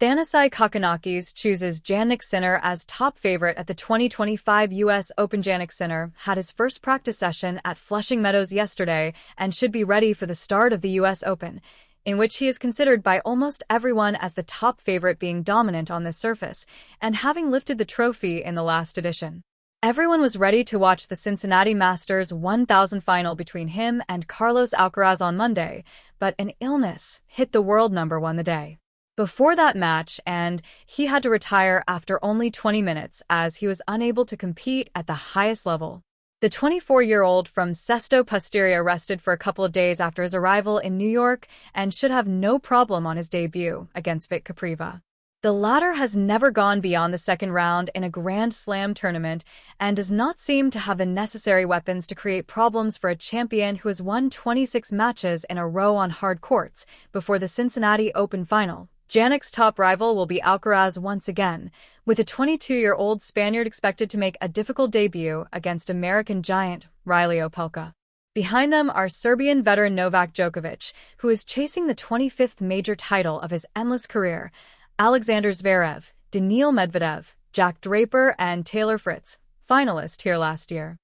Thanasi Kokkinakis chooses Jannik Sinner as top favorite at the 2025 US Open. Jannik Sinner had his first practice session at Flushing Meadows yesterday and should be ready for the start of the US Open, in which he is considered by almost everyone as the top favorite, being dominant on this surface and having lifted the trophy in the last edition. Everyone was ready to watch the Cincinnati Masters 1000 final between him and Carlos Alcaraz on Monday, but an illness hit the world number one the day before that match, and he had to retire after only 20 minutes as he was unable to compete at the highest level. The 24-year-old from Sesto Pusteria rested for a couple of days after his arrival in New York and should have no problem on his debut against Vit Capriva. The latter has never gone beyond the second round in a Grand Slam tournament and does not seem to have the necessary weapons to create problems for a champion who has won 26 matches in a row on hard courts before the Cincinnati Open final. Jannik's top rival will be Alcaraz once again, with the 22-year-old Spaniard expected to make a difficult debut against American giant Riley Opelka. Behind them are Serbian veteran Novak Djokovic, who is chasing the 25th major title of his endless career, Alexander Zverev, Daniil Medvedev, Jack Draper, and Taylor Fritz, finalist here last year.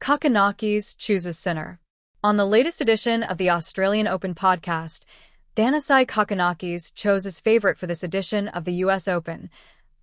Kokkinakis chooses Sinner. On the latest edition of the Australian Open podcast, Thanasi Kokkinakis chose his favorite for this edition of the US Open.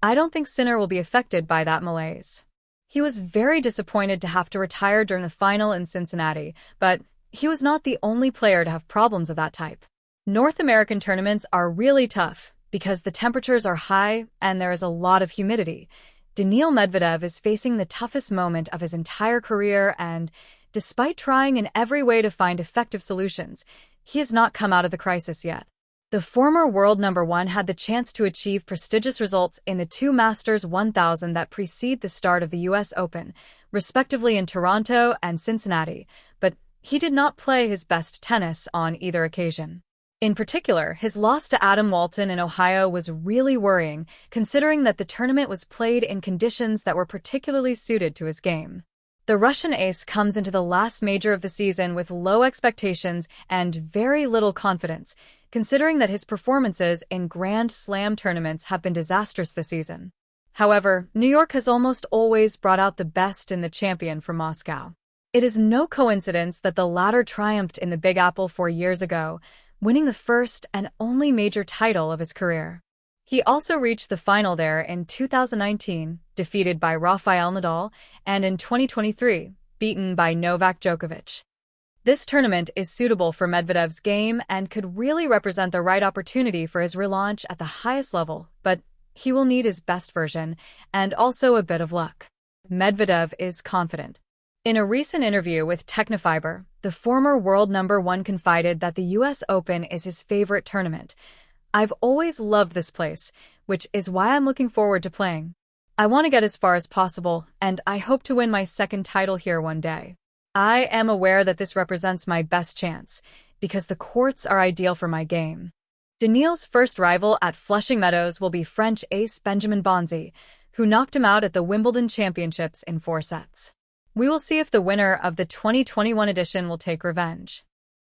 I don't think Sinner will be affected by that malaise. He was very disappointed to have to retire during the final in Cincinnati, but he was not the only player to have problems of that type. North American tournaments are really tough because the temperatures are high and there is a lot of humidity. Daniil Medvedev is facing the toughest moment of his entire career, and despite trying in every way to find effective solutions, he has not come out of the crisis yet. The former world number one had the chance to achieve prestigious results in the two Masters 1000 that precede the start of the US Open, respectively in Toronto and Cincinnati, but he did not play his best tennis on either occasion. In particular, his loss to Adam Walton in Ohio was really worrying, considering that the tournament was played in conditions that were particularly suited to his game. The Russian ace comes into the last major of the season with low expectations and very little confidence, considering that his performances in Grand Slam tournaments have been disastrous this season. However, New York has almost always brought out the best in the champion from Moscow. It is no coincidence that the latter triumphed in the Big Apple 4 years ago, winning the first and only major title of his career. He also reached the final there in 2019, defeated by Rafael Nadal, and in 2023, beaten by Novak Djokovic. This tournament is suitable for Medvedev's game and could really represent the right opportunity for his relaunch at the highest level, but he will need his best version and also a bit of luck. Medvedev is confident. In a recent interview with Technofiber, the former world number one confided that the US Open is his favorite tournament. I've always loved this place, which is why I'm looking forward to playing. I want to get as far as possible, and I hope to win my second title here one day. I am aware that this represents my best chance, because the courts are ideal for my game. Daniil's first rival at Flushing Meadows will be French ace Benjamin Bonzi, who knocked him out at the Wimbledon Championships in 4 sets. We will see if the winner of the 2021 edition will take revenge.